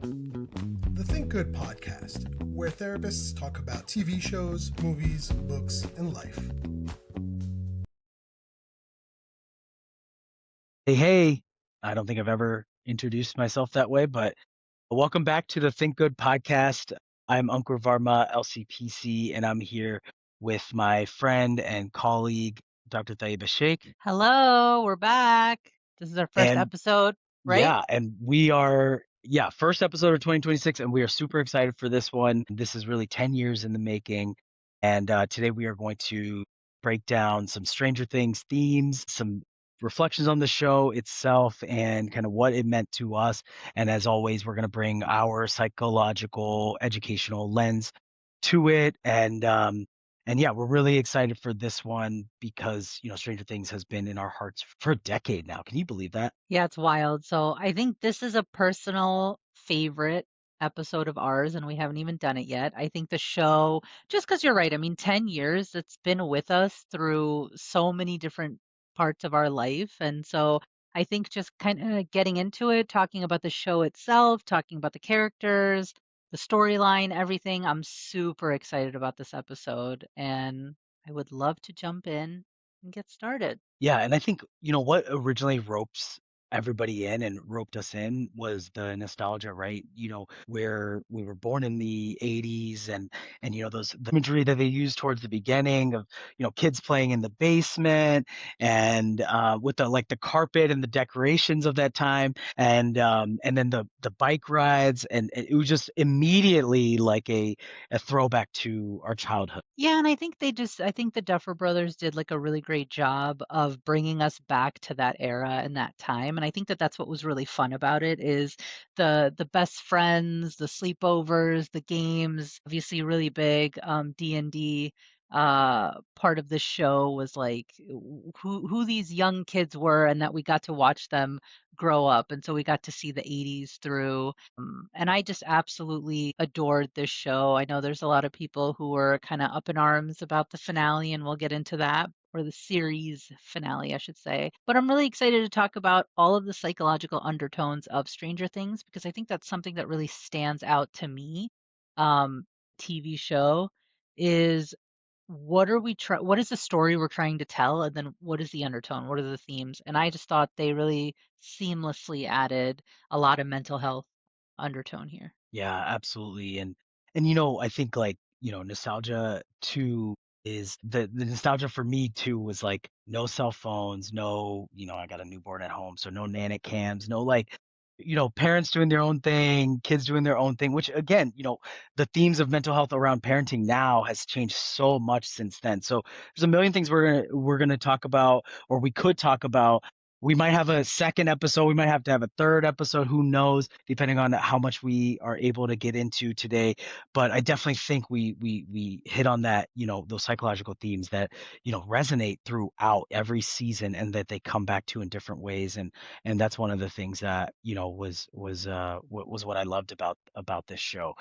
The Think Good Podcast, where therapists talk about TV shows, movies, books, and life. Hey, I don't think I've ever introduced myself that way, but welcome back to the Think Good Podcast. I'm Ankur Varma, LCPC, and I'm here with my friend and colleague, Dr. Tayeba Shaikh. Hello, we're back. This is our first And episode, right? we are, first episode of 2026, and we are super excited for this one. This is really 10 years in the making. And today we are going to break down some Stranger Things themes, some reflections on the show itself, and kind of what it meant to us. And as always, we're going to bring our psychological, educational lens to it. And yeah, we're really excited for this one because, Stranger Things has been in our hearts for a decade now. Can you believe that? Yeah, it's wild. So I think this is a personal favorite episode of ours, and we haven't even done it yet. I think the show, just because you're right, I mean, 10 years, it's been with us through so many different parts of our life. And so I think just kind of getting into it, talking about the show itself, talking about the characters, the storyline, everything, I'm super excited about this episode, and I would love to jump in and get started. Yeah, and I think, what originally ropes everybody in and roped us in was the nostalgia, right? Where we were born in the 80s and those the imagery that they used towards the beginning of, kids playing in the basement and with the carpet and the decorations of that time and then the bike rides and it was just immediately like a throwback to our childhood. Yeah, and I think the Duffer Brothers did like a really great job of bringing us back to that era and that time. And I think that that's what was really fun about it is the best friends, the sleepovers, the games, obviously really big D&D part of the show was like who these young kids were and that we got to watch them grow up. And so we got to see the 80s through. And I just absolutely adored this show. I know there's a lot of people who were kind of up in arms about the finale, and we'll get into that, or the series finale, I should say. But I'm really excited to talk about all of the psychological undertones of Stranger Things because I think that's something that really stands out to me. Um, TV show is what is the story we're trying to tell, and then what is the undertone, what are the themes? And I just thought they really seamlessly added a lot of mental health undertone here. Yeah, absolutely. And I think nostalgia too is the nostalgia for me too was like no cell phones, no, I got a newborn at home, so no nana cams, no parents doing their own thing, kids doing their own thing, which again, the themes of mental health around parenting now has changed so much since then. So there's a million things we're gonna talk about, or we could talk about. We might have a second episode. We might have to have a third episode. Who knows? Depending on how much we are able to get into today. But I definitely think we hit on that. Those psychological themes that resonate throughout every season, and that they come back to in different ways. And that's one of the things that was what I loved about this show.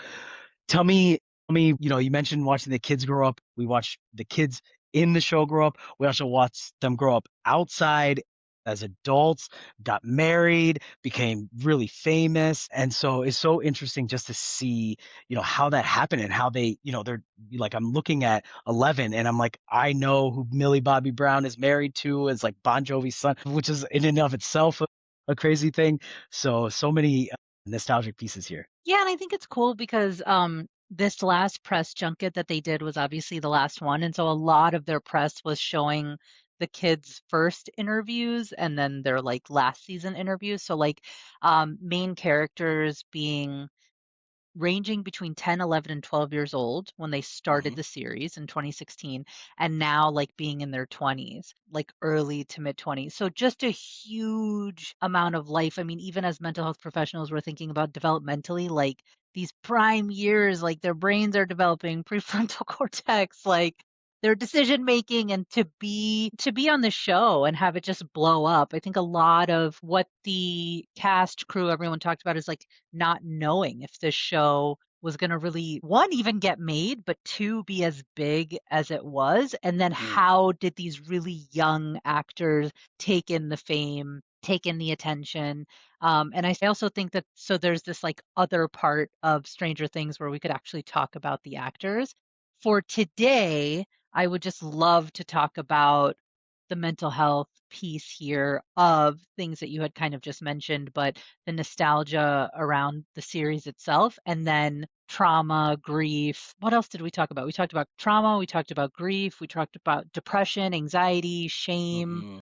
Tell me, you mentioned watching the kids grow up. We watched the kids in the show grow up. We also watched them grow up outside as adults, got married, became really famous. And so it's so interesting just to see, how that happened and how they, they're like, I'm looking at 11 and I'm like, I know who Millie Bobby Brown is married to as like Bon Jovi's son, which is in and of itself a crazy thing. So many nostalgic pieces here. Yeah, and I think it's cool because this last press junket that they did was obviously the last one. And so a lot of their press was showing the kids' first interviews and then their like last season interviews. So like main characters being ranging between 10, 11, and 12 years old when they started Hmm. the series in 2016, and now like being in their 20s, like early to mid 20s. So just a huge amount of life. I mean, even as mental health professionals, we're thinking about developmentally, like these prime years, like their brains are developing, prefrontal cortex, like their decision making, and to be on the show and have it just blow up. I think a lot of what the cast, crew, everyone talked about is like not knowing if this show was going to really, one, even get made, but two, be as big as it was. And then how did these really young actors take in the fame take in the attention. And I also think that so there's this like other part of Stranger Things where we could actually talk about the actors. For today, I would just love to talk about the mental health piece here of things that you had kind of just mentioned, but the nostalgia around the series itself, and then trauma, grief. What else did we talk about? We talked about trauma, we talked about grief, we talked about depression, anxiety, shame, Hmm.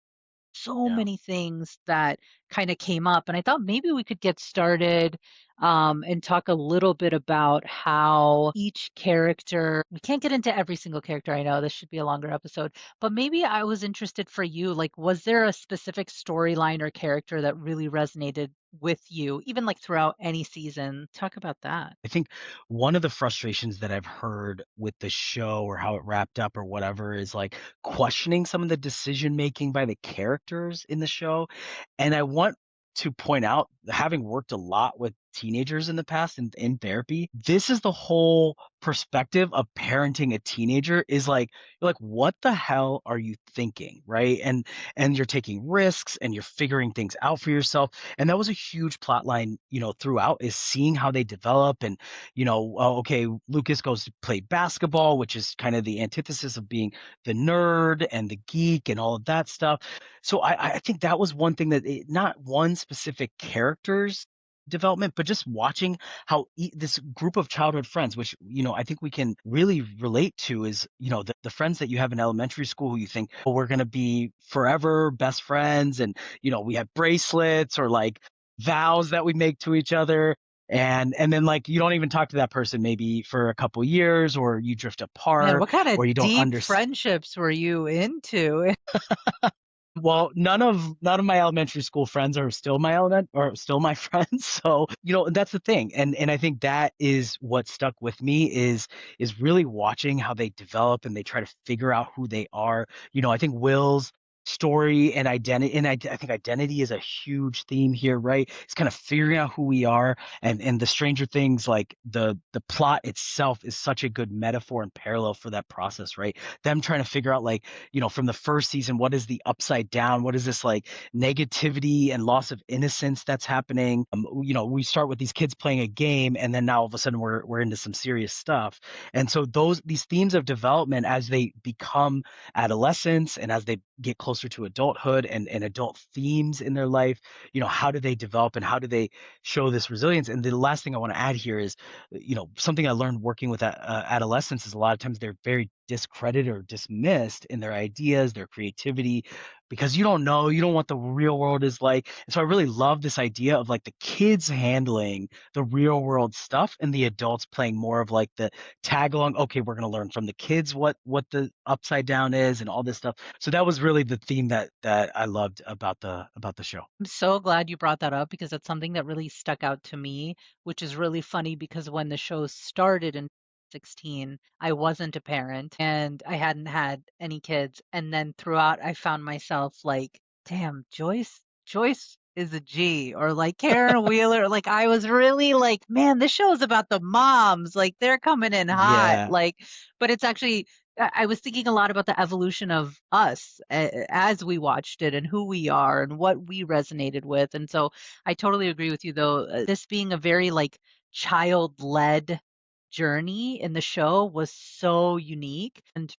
so Yeah. many things that kind of came up. And I thought maybe we could get started and talk a little bit about how each character, we can't get into every single character. I know this should be a longer episode, but maybe I was interested for you, like, was there a specific storyline or character that really resonated with you, even like throughout any season? Talk about that. I think one of the frustrations that I've heard with the show or how it wrapped up or whatever is like questioning some of the decision making by the characters in the show. And I want to point out, having worked a lot with teenagers in the past and in therapy, this is the whole perspective of parenting a teenager is like, you're like, what the hell are you thinking? Right. And you're taking risks and you're figuring things out for yourself. And that was a huge plot line, throughout, is seeing how they develop. And okay, Lucas goes to play basketball, which is kind of the antithesis of being the nerd and the geek and all of that stuff. So I think that was one thing that not one specific character's development, but just watching how this group of childhood friends, which I think we can really relate to, is the friends that you have in elementary school who you think, oh, we're going to be forever best friends, and we have bracelets or like vows that we make to each other, and then like you don't even talk to that person maybe for a couple years, or you drift Man, apart, what kind of or you don't deep understand. friendships were you into? Well, none of my elementary school friends are still my friends. So, that's the thing. And I think that is what stuck with me is really watching how they develop and they try to figure out who they are. I think Will's story and identity, and I think identity is a huge theme here, right? It's kind of figuring out who we are, and the Stranger Things, like the plot itself is such a good metaphor and parallel for that process, right? Them trying to figure out, like, from the first season, what is the upside down? What is this like negativity and loss of innocence that's happening? We start with these kids playing a game, and then now all of a sudden we're into some serious stuff. And so these themes of development as they become adolescents and as they get closer to adulthood and adult themes in their life, how do they develop and how do they show this resilience? And the last thing I want to add here is, something I learned working with adolescents is a lot of times they're very discredited or dismissed in their ideas, their creativity, because you don't know, you don't know what the real world is like. And so I really love this idea of like the kids handling the real world stuff and the adults playing more of like the tag along. Okay, we're going to learn from the kids what the upside down is and all this stuff. So that was really the theme that I loved about the show. I'm so glad you brought that up because that's something that really stuck out to me, which is really funny because when the show started in 16, I wasn't a parent and I hadn't had any kids. And then throughout, I found myself like, damn, Joyce is a G, or like Karen Wheeler. Like, I was really like, man, this show is about the moms. Like, they're coming in hot. Yeah. Like, but it's actually I was thinking a lot about the evolution of us as we watched it and who we are and what we resonated with. And so I totally agree with you, though. This being a very like child-led journey in the show was so unique. And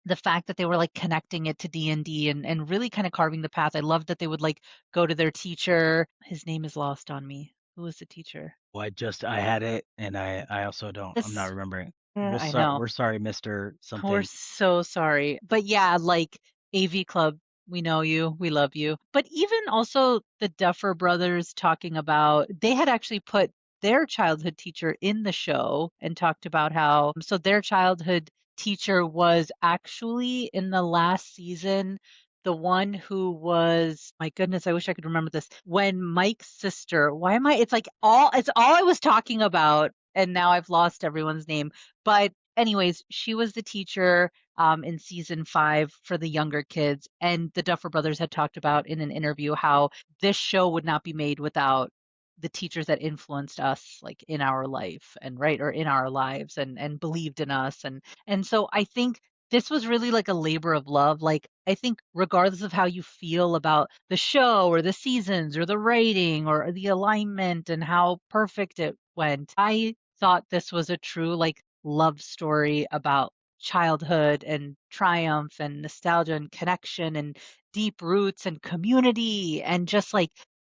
the fact that they were like connecting it to D&D and really kind of carving the path. I love that they would like go to their teacher. His name is lost on me. Who was the teacher? Well, I had it, and I also don't. I'm not This, remembering. I know. We're sorry, Mister We're Something. so sorry. But yeah, like AV Club, we know you, we love you. But even also the Duffer Brothers talking about, they had actually put their childhood teacher in the show and talked about how, so their childhood teacher was actually in the last season the one who was, my goodness, I wish I could remember this. When Mike's sister, why am I, it's all I was talking about, and now I've lost everyone's name. But anyways, she was the teacher in season 5 for the younger kids. And the Duffer Brothers had talked about in an interview how this show would not be made without the teachers that influenced us like in our life and right or in our lives and believed in us. And so I think this was really like a labor of love. Like, I think regardless of how you feel about the show or the seasons or the writing or the alignment and how perfect it went, I thought this was a true like love story about childhood and triumph and nostalgia and connection and deep roots and community. And just like,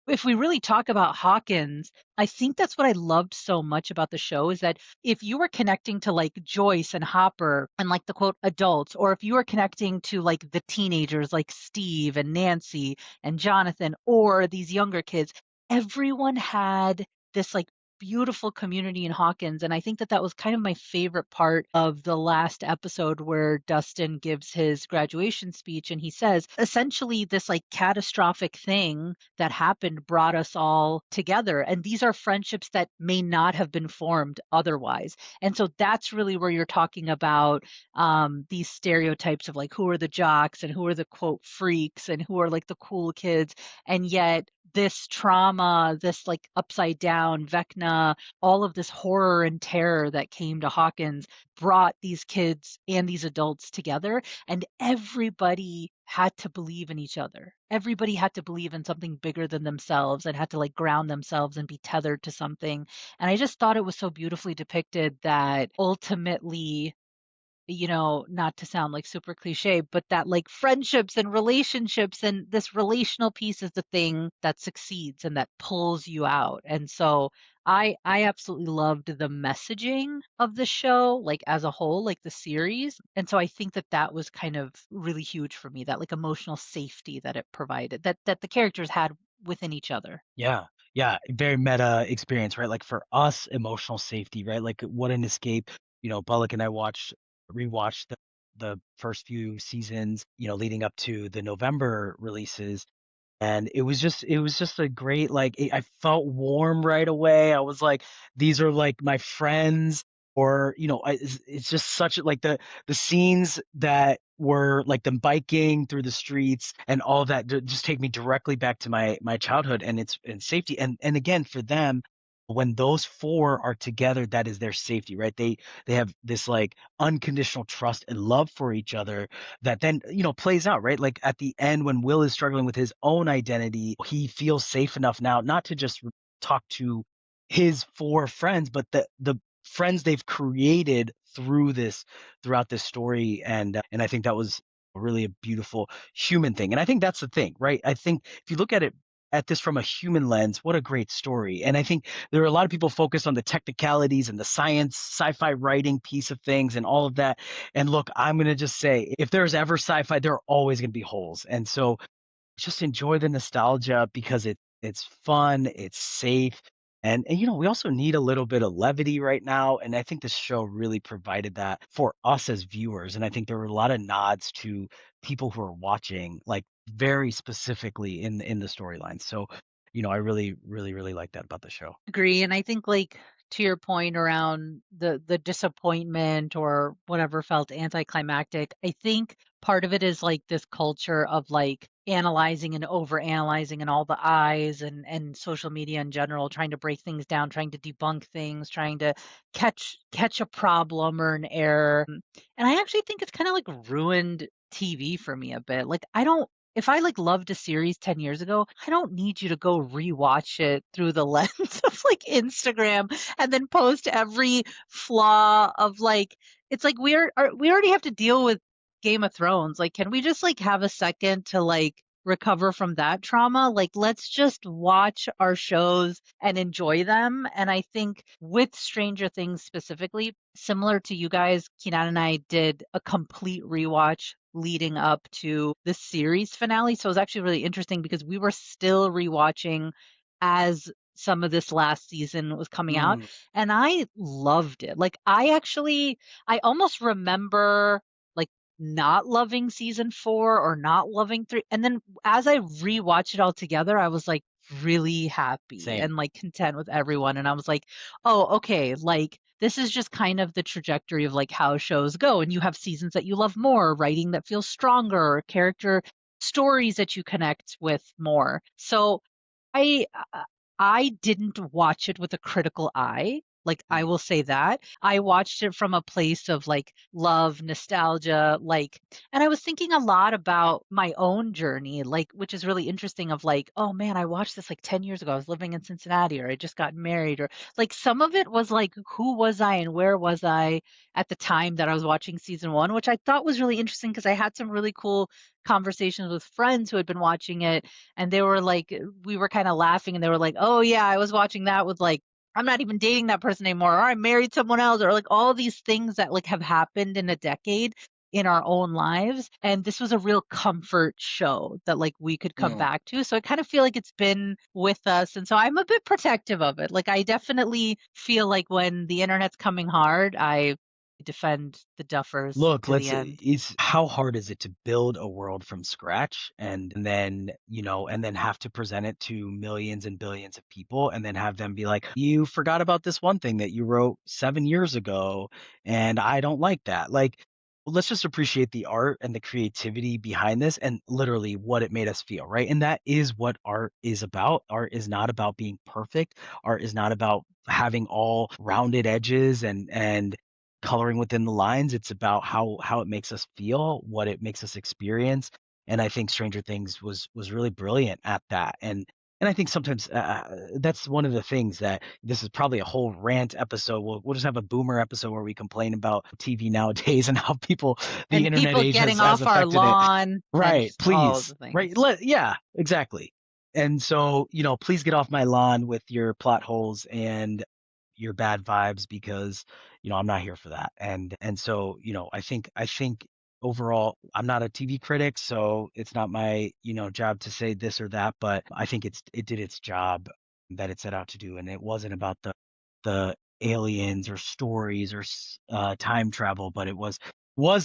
if we really talk about Hawkins, I think that's what I loved so much about the show is that if you were connecting to like Joyce and Hopper and like the quote adults, or if you were connecting to like the teenagers like Steve and Nancy and Jonathan, or these younger kids, everyone had this like beautiful community in Hawkins. And I think that that was kind of my favorite part of the last episode where Dustin gives his graduation speech and he says, essentially, this like catastrophic thing that happened brought us all together. And these are friendships that may not have been formed otherwise. And so that's really where you're talking about these stereotypes of like who are the jocks and who are the quote freaks and who are like the cool kids. And yet, this trauma, this like upside down Vecna, all of this horror and terror that came to Hawkins brought these kids and these adults together, and everybody had to believe in each other. Everybody had to believe in something bigger than themselves and had to like ground themselves and be tethered to something. And I just thought it was so beautifully depicted that ultimately, not to sound like super cliche, but that like friendships and relationships and this relational piece is the thing that succeeds and that pulls you out. And so I absolutely loved the messaging of the show, like as a whole, like the series. And so I think that that was kind of really huge for me, that like emotional safety that it provided, that the characters had within each other. Yeah. Yeah. Very meta experience, right? Like for us, emotional safety, right? Like what an escape. Bullock and I rewatched the first few seasons, leading up to the November releases. And it was just a great, like, I felt warm right away. I was like, these are like my friends, or it's just such like the scenes that were like them biking through the streets and all of that just take me directly back to my childhood, and it's and safety, and again for them, when those four are together, that is their safety, right? They have this like unconditional trust and love for each other that then plays out, right? Like at the end when Will is struggling with his own identity, he feels safe enough now not to just talk to his four friends, but the friends they've created throughout this story. And I think that was really a beautiful human thing, and I think that's the thing, right? I think if you look at this from a human lens, what a great story. And I think there are a lot of people focused on the technicalities and the science, sci-fi writing piece of things and all of that. And look, I'm going to just say, if there's ever sci-fi, there are always going to be holes. And so just enjoy the nostalgia because it's fun, it's safe. And we also need a little bit of levity right now. And I think this show really provided that for us as viewers. And I think there were a lot of nods to people who are watching, like very specifically in the storyline. So, I really, really, really like that about the show. Agree. And I think like to your point around the disappointment or whatever felt anticlimactic, I think part of it is like this culture of like analyzing and over analyzing and all the eyes and social media in general, trying to break things down, trying to debunk things, trying to catch a problem or an error. And I actually think it's kind of like ruined TV for me a bit. Like I don't, if I like loved a series 10 years ago, I don't need you to go rewatch it through the lens of like Instagram and then post every flaw of like, it's like we already have to deal with Game of Thrones. Like, can we just like have a second to like recover from that trauma? Like, let's just watch our shows and enjoy them. And I think with Stranger Things specifically, similar to you guys, Keenan and I did a complete rewatch leading up to the series finale. So it was actually really interesting because we were still rewatching as some of this last season was coming out. Mm, And I loved it. Like I almost remember like not loving season 4 or not loving 3. And then as I rewatched it all together, I was like really happy same. and like content with everyone. And I was like, oh, okay, like this is just kind of the trajectory of like how shows go. And you have seasons that you love more, writing that feels stronger, character stories that you connect with more. So I I didn't watch it with a critical eye. Like, I will say that. I watched it from a place of like love, nostalgia, like, and I was thinking a lot about my own journey, like, which is really interesting of like, oh man, I watched this like 10 years ago. I was living in Cincinnati, or I just got married, or like some of it was like, who was I and where was I at the time that I was watching season one, which I thought was really interesting because I had some really cool conversations with friends who had been watching it. And they were like, we were kind of laughing and they were like, oh yeah, I was watching that with like, I'm not even dating that person anymore, or I married someone else, or like all these things that like have happened in a decade in our own lives. And this was a real comfort show that like we could come back to. So I kind of feel like it's been with us. And so I'm a bit protective of it. Like I definitely feel like when the internet's coming hard, I defend the Duffers Look, to the end. it's how hard is it to build a world from scratch and then, and then have to present it to millions and billions of people and then have them be like, you forgot about this one thing that you wrote 7 years ago, and I don't like that. Like, let's just appreciate the art and the creativity behind this and literally what it made us feel, right? And that is what art is about. Art is not about being perfect. Art is not about having all rounded edges and coloring within the lines. It's about how it makes us feel, what it makes us experience. And I think Stranger Things was really brilliant at that. And I think sometimes that's one of the things that this is probably a whole rant episode. We'll just have a boomer episode where we complain about TV nowadays and how the And internet people age getting has off our affected it. lawn and Right. just all of Please. the things. Right. Yeah, exactly. And so, please get off my lawn with your plot holes and your bad vibes because I'm not here for that. And so I think overall I'm not a TV critic, so it's not my job to say this or that, but I think it did its job that it set out to do, and it wasn't about the aliens or stories or time travel, but it was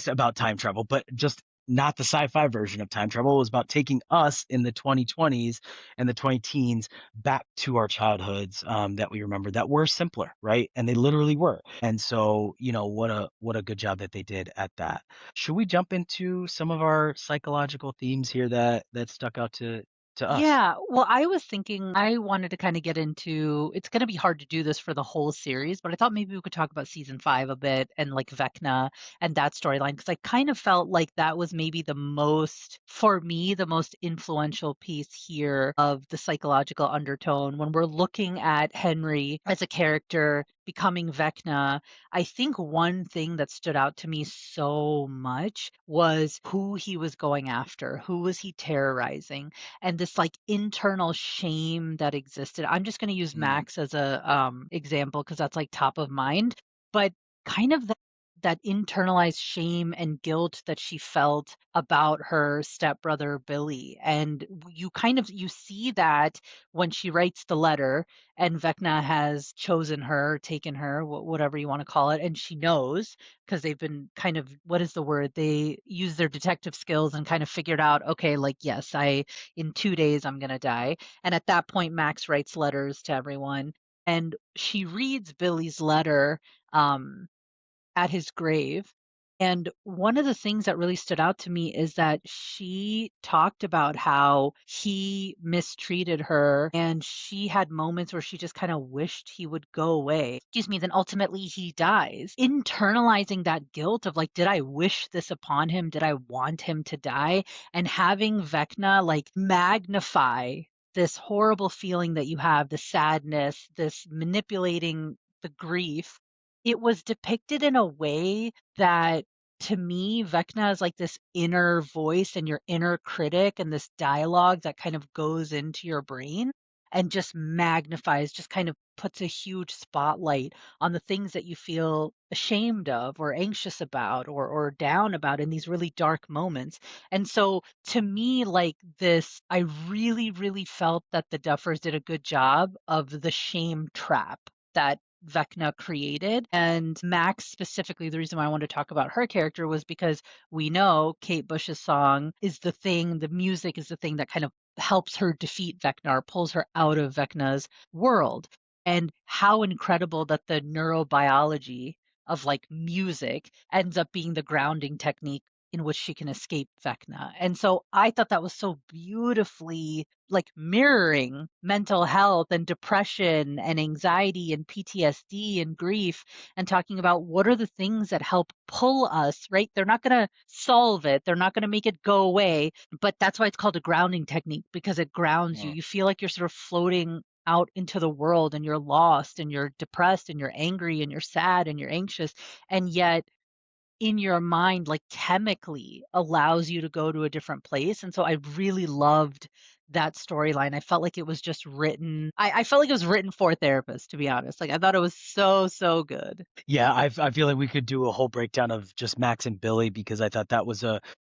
about time travel, but just not the sci-fi version of time travel. It was about taking us in the 2020s and the 20 teens back to our childhoods that we remember that were simpler, right? And they literally were. And so, what a good job that they did at that. Should we jump into some of our psychological themes here that stuck out to us? Yeah, well, I was thinking I wanted to kind of get into it's going to be hard to do this for the whole series, but I thought maybe we could talk about season 5 a bit and like Vecna and that storyline because I kind of felt like that was maybe the most, for me, the most influential piece here of the psychological undertone when we're looking at Henry as a character becoming Vecna. I think one thing that stood out to me so much was who he was going after, who was he terrorizing, and this like internal shame that existed. I'm just going to use Max as a example because that's like top of mind, but kind of that internalized shame and guilt that she felt about her stepbrother Billy. And you kind of you see that when she writes the letter and Vecna has chosen her, taken her, whatever you want to call it, and she knows because they've been kind of, what is the word? They use their detective skills and kind of figured out, okay, like yes, I in 2 days I'm gonna die. And at that point, Max writes letters to everyone, and she reads Billy's letter um, at his grave. And one of the things that really stood out to me is that she talked about how he mistreated her and she had moments where she just kind of wished he would go away. Excuse me, then ultimately he dies. Internalizing that guilt of like, did I wish this upon him? Did I want him to die? And having Vecna like magnify this horrible feeling that you have, the sadness, this manipulating the grief, it was depicted in a way that to me, Vecna is like this inner voice and your inner critic and this dialogue that kind of goes into your brain and just magnifies, just kind of puts a huge spotlight on the things that you feel ashamed of or anxious about or down about in these really dark moments. And so to me, like this, I really, really felt that the Duffers did a good job of the shame trap that Vecna created. And Max, specifically, the reason why I wanted to talk about her character was because we know Kate Bush's song is the thing, the music is the thing that kind of helps her defeat Vecna or pulls her out of Vecna's world. And how incredible that the neurobiology of like music ends up being the grounding technique in which she can escape Vecna. And so I thought that was so beautifully like mirroring mental health and depression and anxiety and PTSD and grief, and talking about what are the things that help pull us, right? They're not going to solve it. They're not going to make it go away, but that's why it's called a grounding technique, because it grounds you. You feel like you're sort of floating out into the world and you're lost and you're depressed and you're angry and you're sad and you're anxious. And yet in your mind, like chemically allows you to go to a different place. And so I really loved that storyline. I felt like it was just written. I felt like it was written for therapists, to be honest. Like I thought it was so, so good. Yeah, I feel like we could do a whole breakdown of just Max and Billy, because I thought that was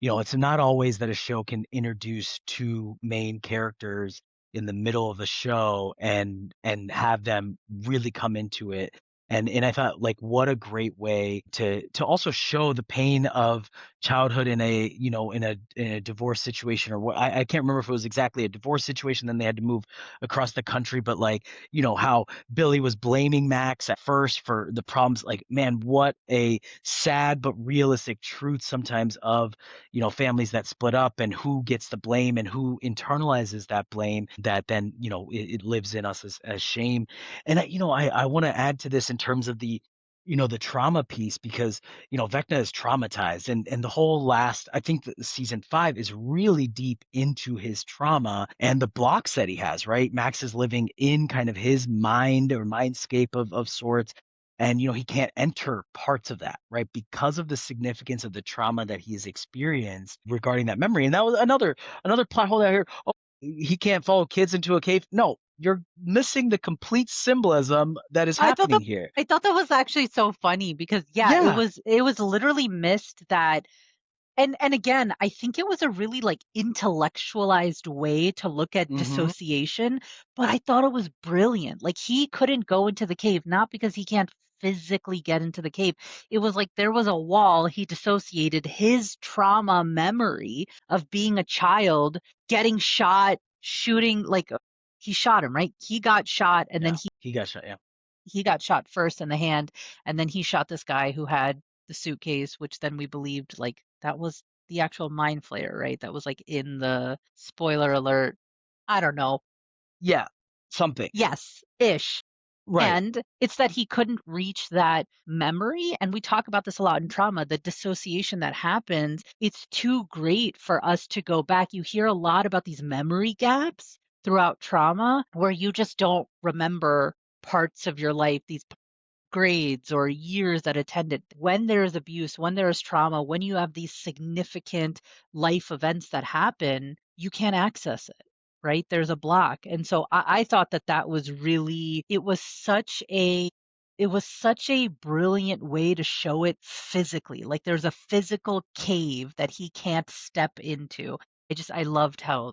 it's not always that a show can introduce two main characters in the middle of the show and have them really come into it. And I thought, like, what a great way to also show the pain of childhood in a divorce situation, or what, I can't remember if it was exactly a divorce situation, then they had to move across the country, but like, how Billy was blaming Max at first for the problems. Like, man, what a sad but realistic truth sometimes of, families that split up, and who gets the blame and who internalizes that blame that then, it lives in us as shame. And I want to add to this in terms of the trauma piece, because, Vecna is traumatized, and the whole last, I think that season 5 is really deep into his trauma and the blocks that he has, right? Max is living in kind of his mind or mindscape of sorts. And, he can't enter parts of that, right? Because of the significance of the trauma that he's experienced regarding that memory. And that was another plot hole out here. Oh, he can't follow kids into a cave. No, you're missing the complete symbolism that is I thought happening that here. I thought that was actually so funny because yeah, Yeah. it was literally missed that. And again, I think it was a really like intellectualized way to look at Mm-hmm. dissociation, but I thought it was brilliant. Like he couldn't go into the cave, not because he can't physically get into the cave. It was like there was a wall. He dissociated his trauma memory of being a child, getting shot, shooting, like he shot him, right? He got shot and then Yeah. He got shot. Yeah. he got shot first in the hand, and then he shot this guy who had the suitcase, which then we believed like that was the actual mind flayer, right? That was like in the spoiler alert. I don't know. Yeah. Something. Yes, ish. Right. And it's that he couldn't reach that memory. And we talk about this a lot in trauma, the dissociation that happens. It's too great for us to go back. You hear a lot about these memory gaps throughout trauma where you just don't remember parts of your life, these grades or years that attended. When there is abuse, when there is trauma, when you have these significant life events that happen, you can't access it, right? There's a block. And so I thought that that was really, it was such a brilliant way to show it physically. Like there's a physical cave that he can't step into. I loved how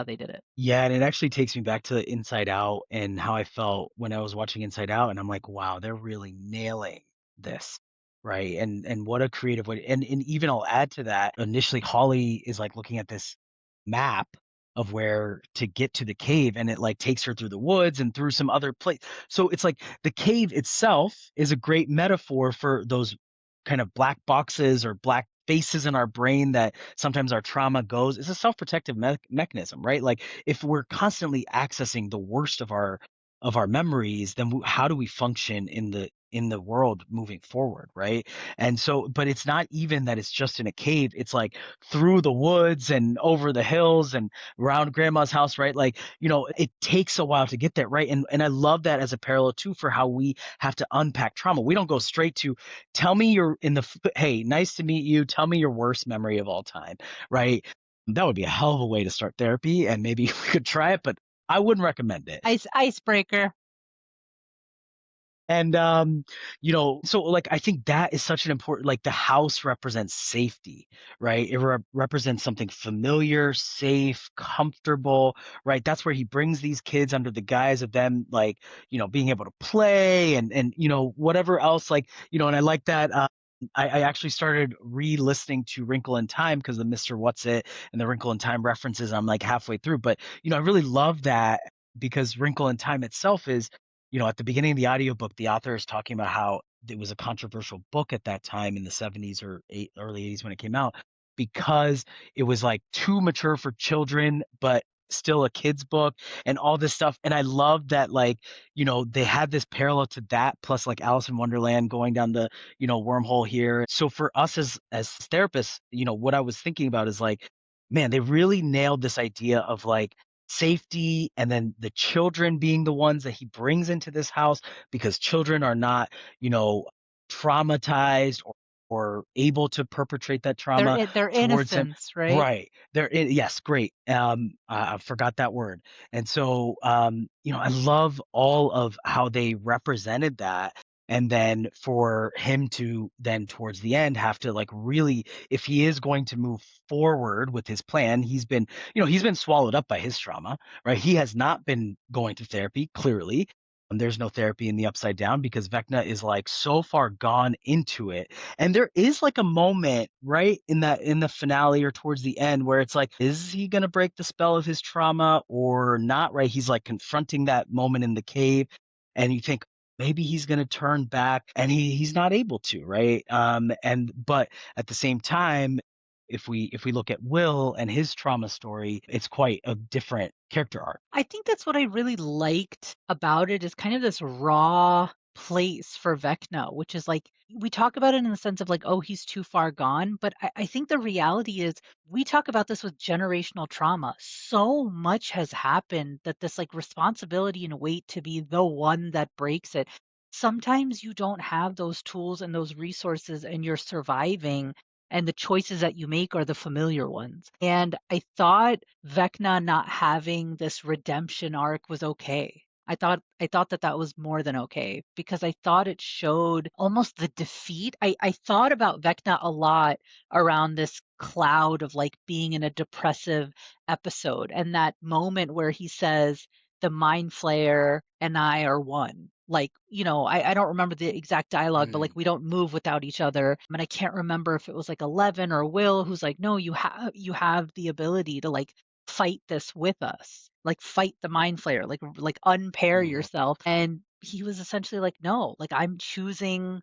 they did it. Yeah, and it actually takes me back to Inside Out and how I felt when I was watching Inside Out, and I'm like, wow, they're really nailing this, right? And what a creative way. And even I'll add to that. Initially, Holly is like looking at this map of where to get to the cave, and it like takes her through the woods and through some other place. So it's like the cave itself is a great metaphor for those kind of black boxes or black spaces in our brain that sometimes our trauma goes. It's a self-protective mechanism, right? Like if we're constantly accessing the worst of our memories, then how do we function in the world moving forward, right? And so, but it's not even that it's just in a cave. It's like through the woods and over the hills and around grandma's house, right? Like, it takes a while to get there, right? And I love that as a parallel too for how we have to unpack trauma. We don't go straight to tell me hey, nice to meet you, tell me your worst memory of all time, right? That would be a hell of a way to start therapy, and maybe we could try it, but I wouldn't recommend it. Icebreaker. And so like I think that is such an important, like the house represents safety, right? It represents something familiar, safe, comfortable, right? That's where he brings these kids under the guise of them like, being able to play and whatever else, like, and I like that I actually started re-listening to Wrinkle in Time because of Mr. What's It and the Wrinkle in Time references. I'm like halfway through, but I really love that because Wrinkle in Time itself is, at the beginning of the audiobook, the author is talking about how it was a controversial book at that time in the 70s or early 80s when it came out, because it was like too mature for children, but still a kid's book and all this stuff. And I love that, like, they had this parallel to that, plus like Alice in Wonderland going down the, wormhole here. So for us as therapists, what I was thinking about is like, man, they really nailed this idea of like safety, and then the children being the ones that he brings into this house, because children are not, you know, traumatized or able to perpetrate that trauma Their towards him. innocence, right? Right. Yes, great. I forgot that word. And so, I love all of how they represented that. And then for him to then towards the end have to like really, if he is going to move forward with his plan, he's been swallowed up by his trauma, right? He has not been going to therapy, clearly. There's no therapy in the Upside Down because Vecna is like so far gone into it. And there is like a moment right in the finale or towards the end where it's like, is he gonna break the spell of his trauma or not? Right? He's like confronting that moment in the cave, and you think maybe he's gonna turn back, and he's not able to, right? But at the same time, if we look at Will and his trauma story, it's quite a different character arc. I think that's what I really liked about it is kind of this raw place for Vecna, which is like we talk about it in the sense of like, oh, he's too far gone. But I think the reality is we talk about this with generational trauma. So much has happened that this like responsibility and weight to be the one that breaks it. Sometimes you don't have those tools and those resources and you're surviving and the choices that you make are the familiar ones. And I thought Vecna not having this redemption arc was okay. I thought that that was more than okay because I thought it showed almost the defeat. I thought about Vecna a lot around this cloud of like being in a depressive episode and that moment where he says the mind flayer and I are one. Like, I don't remember the exact dialogue, but like Mm. we don't move without each other. And I can't remember if it was like 11 or Will who's like, no, you have the ability to like fight this with us, like fight the mind flayer, like unpair Mhm. yourself. And he was essentially like, no, like I'm choosing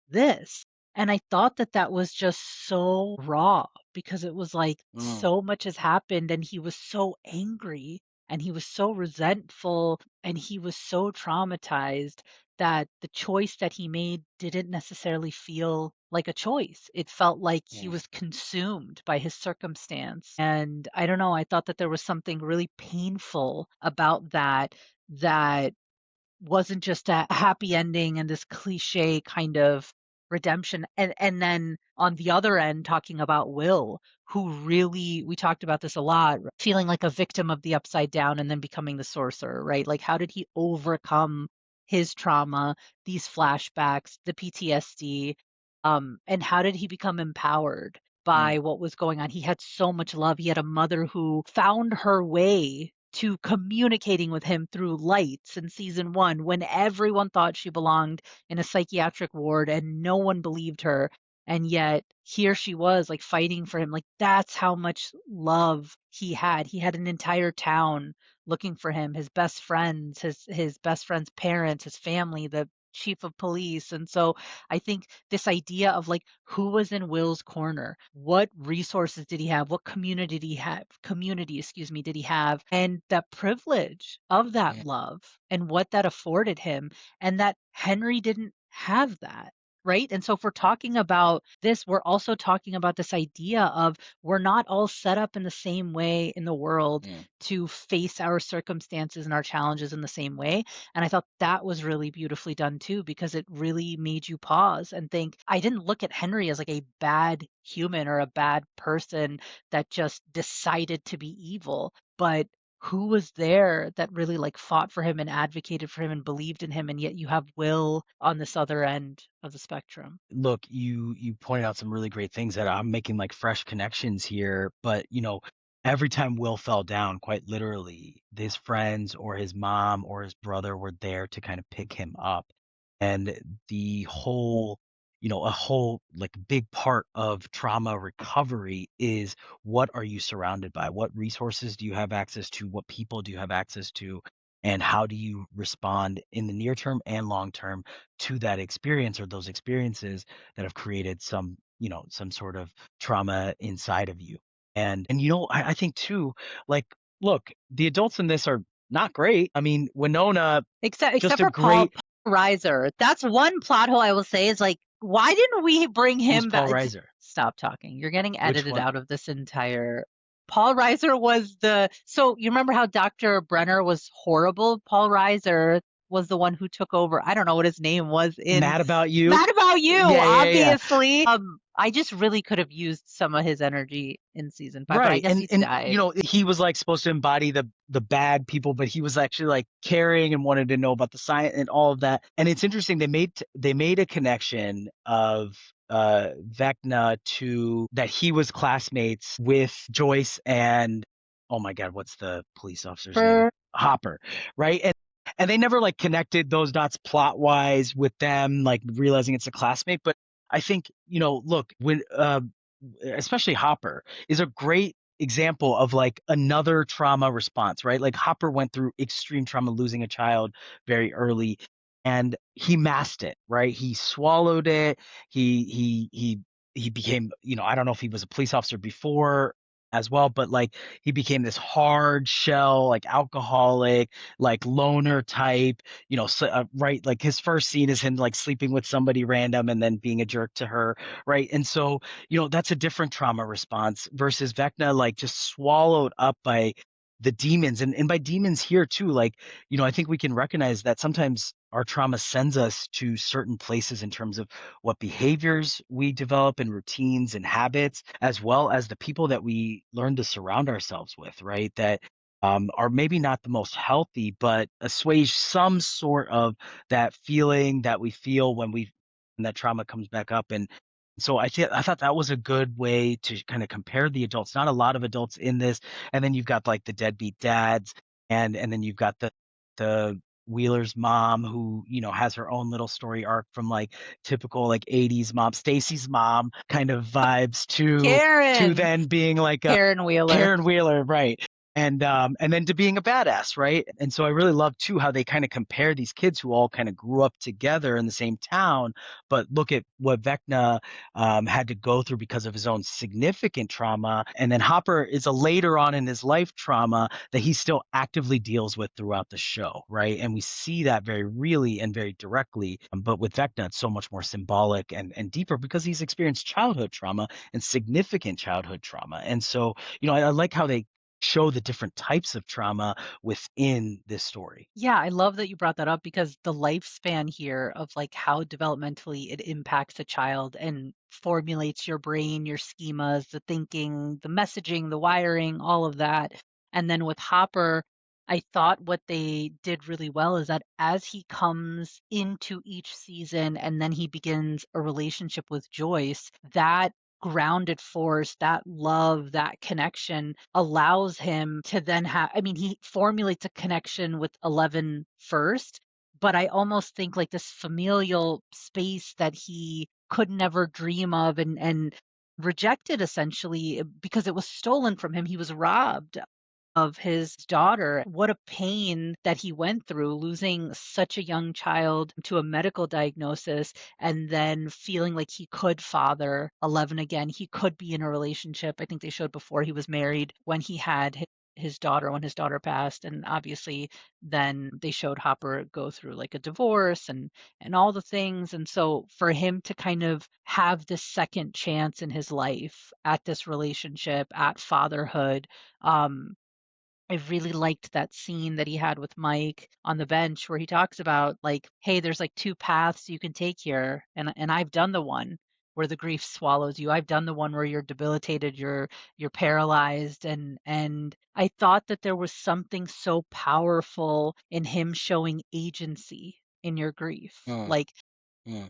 this. And I thought that that was just so raw because it was like Mm. so much has happened and he was so angry and he was so resentful and he was so traumatized that the choice that he made didn't necessarily feel like a choice. It felt like he Mm. was consumed by his circumstance. And I don't know, I thought that there was something really painful about that wasn't just a happy ending and this cliche kind of redemption. And then on the other end, talking about Will, who really we talked about this a lot, feeling like a victim of the upside down and then becoming the sorcerer, right? Like how did he overcome his trauma, these flashbacks, the PTSD, and how did he become empowered Mm. by what was going on? He had so much love. He had a mother who found her way to communicating with him through lights in season one when everyone thought she belonged in a psychiatric ward and no one believed her. And yet here she was like fighting for him. Like that's how much love he had. He had an entire town looking for him, his best friends, his best friend's parents, his family, the chief of police. And so I think this idea of like who was in Will's corner, what resources did he have, what community, excuse me, did he have, and that privilege of that Mm. love and what that afforded him, and that Henry didn't have that. Right. And so if we're talking about this, we're also talking about this idea of we're not all set up in the same way in the world Mm. to face our circumstances and our challenges in the same way. And I thought that was really beautifully done too, because it really made you pause and think. I didn't look at Henry as like a bad human or a bad person that just decided to be evil, but who was there that really like fought for him and advocated for him and believed in him, and yet you have Will on this other end of the spectrum. Look, you pointed out some really great things that I'm making like fresh connections here, but every time Will fell down, quite literally, his friends or his mom or his brother were there to kind of pick him up. And the whole, a whole like big part of trauma recovery is, what are you surrounded by? What resources do you have access to? What people do you have access to? and how do you respond in the near term and long term to that experience or those experiences that have created some, some sort of trauma inside of you. And I think too, like, look, the adults in this are not great. I mean, Winona, Except just a for Paul great. Reiser. That's one plot hole I will say is like, why didn't we bring Who's him Paul back? Reiser? Stop talking. You're getting Which edited one? out of this entire. Paul Reiser was so you remember how Dr. Brenner was horrible? Paul Reiser was the one who took over. I don't know what his name was in Mad About You? Mad About You, Yeah, yeah, yeah. obviously. I just really could have used some of his energy in season 5, but I Right. guess he's died. He was like supposed to embody the bad people, but he was actually like caring and wanted to know about the science and all of that. And it's interesting, they made a connection of Vecna to that he was classmates with Joyce and, oh my God, what's the police officer's name? Hopper, right? And they never like connected those dots plot wise with them, like realizing it's a classmate. But I think, look, when especially Hopper is a great example of like another trauma response, right? Like Hopper went through extreme trauma, losing a child very early, and he masked it, right? He swallowed it. He became, I don't know if he was a police officer before as well, but like he became this hard shell, like alcoholic, like loner type, right? Like his first scene is him like sleeping with somebody random and then being a jerk to her, right? And so that's a different trauma response versus Vecna, like just swallowed up by the demons. And by demons here too, like, I think we can recognize that sometimes our trauma sends us to certain places in terms of what behaviors we develop and routines and habits, as well as the people that we learn to surround ourselves with, right? That are maybe not the most healthy, but assuage some sort of that feeling that we feel when that trauma comes back up. And so I thought that was a good way to kind of compare the adults. Not a lot of adults in this, and then you've got like the deadbeat dads, and then you've got the Wheeler's mom who has her own little story arc from like typical like 80s mom, Stacy's mom kind of vibes to Karen. then being like a Karen Wheeler. Karen Wheeler, right? And then to being a badass, right? And so I really love too how they kind of compare these kids who all kind of grew up together in the same town, but look at what Vecna had to go through because of his own significant trauma. And then Hopper is a later on in his life trauma that he still actively deals with throughout the show, right? And we see that very really and very directly. But with Vecna, it's so much more symbolic and deeper because he's experienced childhood trauma and significant childhood trauma. And so, I like how they show the different types of trauma within this story. Yeah, I love that you brought that up because the lifespan here of like how developmentally it impacts a child and formulates your brain, your schemas, the thinking, the messaging, the wiring, all of that. And then with Hopper, I thought what they did really well is that as he comes into each season and then he begins a relationship with Joyce, that grounded force, that love, that connection allows him to then have, I mean, he formulates a connection with 11 first, but I almost think like this familial space that he could never dream of and rejected essentially because it was stolen from him. He was robbed of his daughter. What a pain that he went through losing such a young child to a medical diagnosis and then feeling like he could father 11 again. He could be in a relationship. I think they showed before he was married when he had his daughter when his daughter passed, and obviously then they showed Hopper go through like a divorce and all the things. And so for him to kind of have this second chance in his life at this relationship, at fatherhood, um I really liked that scene that he had with Mike on the bench where he talks about like, hey, there's like two paths you can take here, and I've done the one where the grief swallows you. I've done the one where you're debilitated, you're paralyzed, and I thought that there was something so powerful in him showing agency in your grief. Mm, Like mm.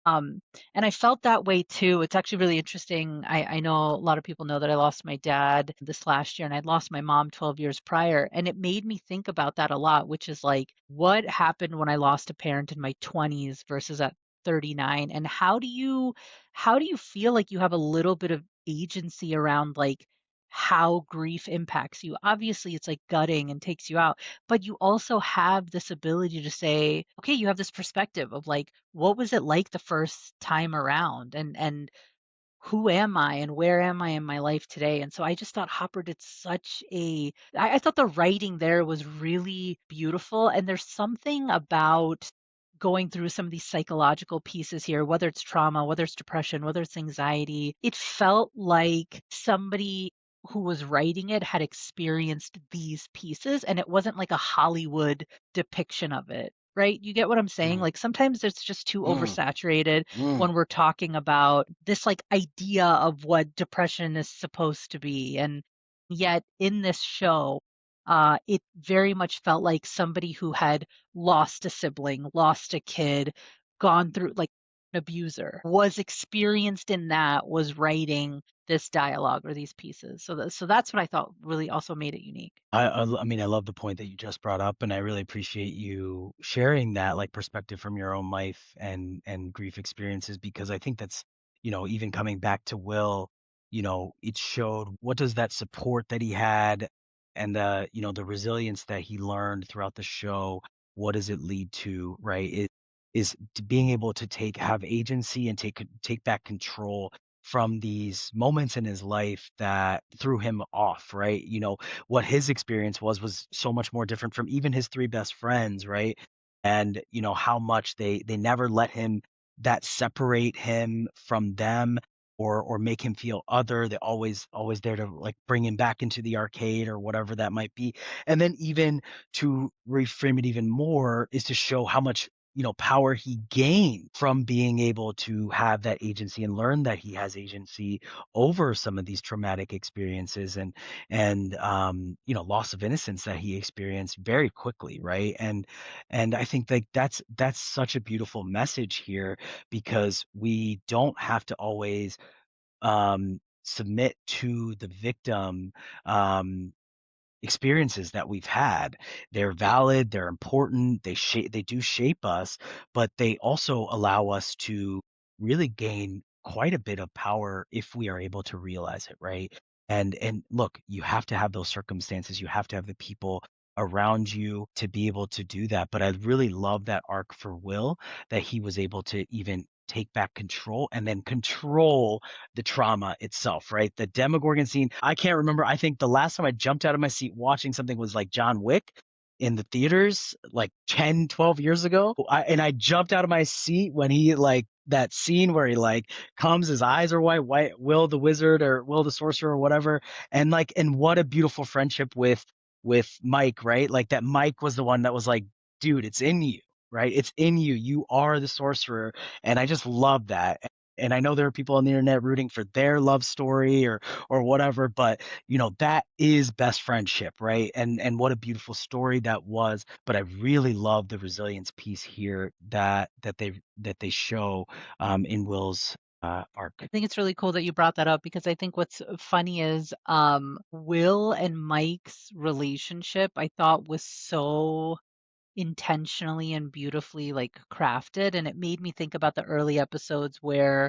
um, and I felt that way too. It's actually really interesting. I know a lot of people know that I lost my dad this last year and I'd lost my mom 12 years prior. And it made me think about that a lot, which is like, what happened when I lost a parent in my 20s versus at 39? And how do you feel like you have a little bit of agency around like how grief impacts you. Obviously, it's like gutting and takes you out, but you also have this ability to say, okay, you have this perspective of like, what was it like the first time around? And who am I and where am I in my life today? And so I just thought Hopper did such I thought the writing there was really beautiful. And there's something about going through some of these psychological pieces here, whether it's trauma, whether it's depression, whether it's anxiety. It felt like somebody who was writing it had experienced these pieces and it wasn't like a Hollywood depiction of it. Right? You get what I'm saying? Mm, Like sometimes it's just too mm, oversaturated mm. when we're talking about this like idea of what depression is supposed to be. And yet in this show, it very much felt like somebody who had lost a sibling, lost a kid, gone through like an abuser, was experienced in that, was writing this dialogue or these pieces. So that's what I thought really also made it unique. I mean, I love the point that you just brought up, and I really appreciate you sharing that like perspective from your own life and grief experiences because I think that's, even coming back to Will, it showed what does that support that he had and the resilience that he learned throughout the show, what does it lead to, right? It is to being able to have agency and take back control from these moments in his life that threw him off, right? What his experience was so much more different from even his three best friends, right? And how much they never let him that separate him from them or make him feel other. They're always there to like bring him back into the arcade or whatever that might be. And then even to reframe it even more is to show how much power he gained from being able to have that agency and learn that he has agency over some of these traumatic experiences and loss of innocence that he experienced very quickly, right? And I think like that's such a beautiful message here because we don't have to always submit to the victim um experiences that we've had. They're valid, they're important, they do shape us, but they also allow us to really gain quite a bit of power if we are able to realize it, right? And look, you have to have those circumstances, you have to have the people around you to be able to do that. But I really love that arc for Will that he was able to even take back control and then control the trauma itself, right? The Demogorgon scene, I can't remember. I think the last time I jumped out of my seat watching something was like John Wick in the theaters like 10, 12 years ago. And I jumped out of my seat when he like that scene where he like comes, his eyes are white, Will the wizard or Will the sorcerer or whatever. And what a beautiful friendship with Mike, right? Like that Mike was the one that was like, dude, it's in you, right? It's in you. You are the sorcerer. And I just love that. And I know there are people on the internet rooting for their love story or whatever, but that is best friendship, right? And what a beautiful story that was. But I really love the resilience piece here that they show in Will's arc. I think it's really cool that you brought that up because I think what's funny is Will and Mike's relationship I thought was so intentionally and beautifully like crafted, and it made me think about the early episodes where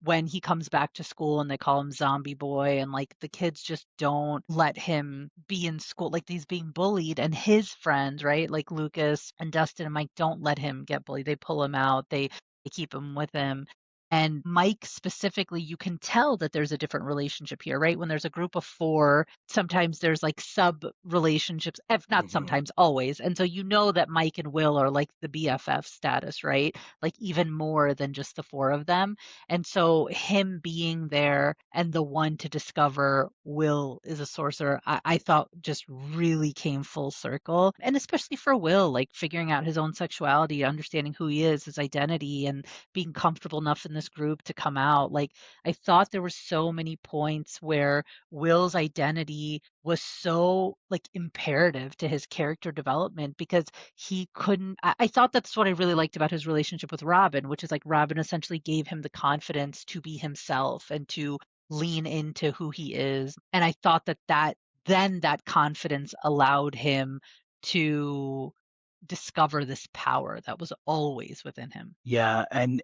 when he comes back to school and they call him zombie boy and like the kids just don't let him be in school, like he's being bullied, and his friends, right, like Lucas and Dustin and Mike, don't let him get bullied. They pull him out, they keep him with him. And Mike specifically, you can tell that there's a different relationship here, right? When there's a group of four, sometimes there's like sub relationships, if not Mhm. sometimes, always. And so you know that Mike and Will are like the BFF status, right? Like even more than just the four of them. And so him being there and the one to discover Will is a sorcerer, I thought just really came full circle. And especially for Will, like figuring out his own sexuality, understanding who he is, his identity, and being comfortable enough in this group to come out. Like I thought there were so many points where Will's identity was so like imperative to his character development because he couldn't I thought that's what I really liked about his relationship with Robin, which is like Robin essentially gave him the confidence to be himself and to lean into who he is. And I thought that then that confidence allowed him to discover this power that was always within him. Yeah, and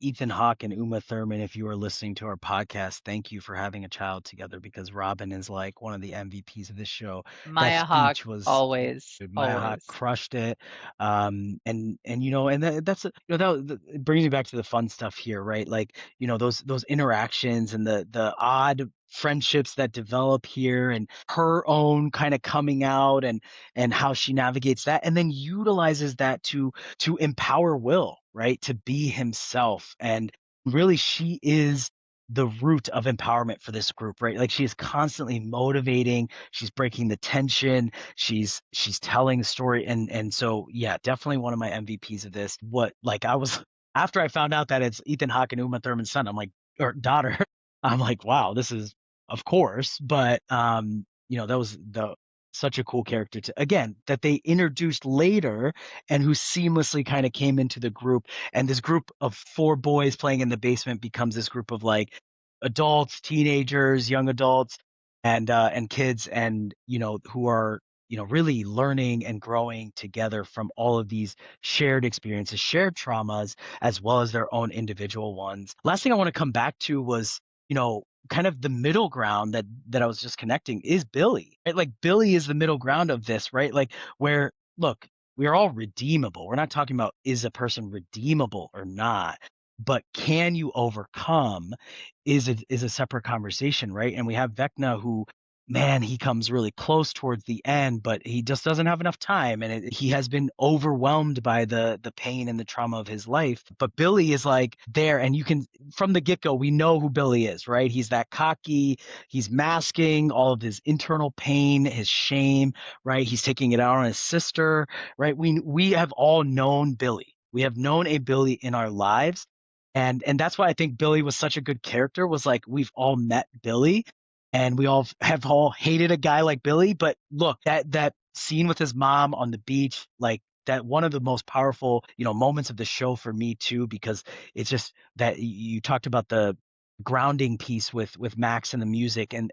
Ethan Hawke and Uma Thurman, if you are listening to our podcast, thank you for having a child together because Robin is like one of the MVPs of this show. That Maya speech Hawke, was always, dude, Maya Hawke always. crushed it. And that's it brings me back to the fun stuff here, right? Like, those interactions and the odd friendships that develop here and her own kind of coming out and how she navigates that and then utilizes that to empower Will, right? To be himself. And really, she is the root of empowerment for this group, right? Like she is constantly motivating, she's breaking the tension, she's telling the story. And so yeah, definitely one of my MVPs of this. What like I was after I found out that it's Ethan Hawke and Uma Thurman's son, I'm like, or daughter, I'm like, wow, this is of course, but that was the such a cool character to again that they introduced later and who seamlessly kind of came into the group. And this group of four boys playing in the basement becomes this group of like adults, teenagers, young adults, and kids, and who are really learning and growing together from all of these shared experiences, shared traumas, as well as their own individual ones. Last thing I want to come back to was kind of the middle ground that I was just connecting is Billy, right? Like Billy is the middle ground of this, right? Like where, look, we are all redeemable. We're not talking about is a person redeemable or not, but can you overcome is a separate conversation, right? And we have Vecna who, man, he comes really close towards the end, but he just doesn't have enough time, and he has been overwhelmed by the pain and the trauma of his life. But Billy is like there, and you can from the get go we know who Billy is, right? He's that cocky, he's masking all of his internal pain, his shame, right? He's taking it out on his sister, right? We have all known Billy. We have known a Billy in our lives. And that's why I think Billy was such a good character, was like we've all met Billy and we all have all hated a guy like Billy. But look, that scene with his mom on the beach, like that one of the most powerful, moments of the show for me too, because it's just that you talked about the grounding piece with Max and the music and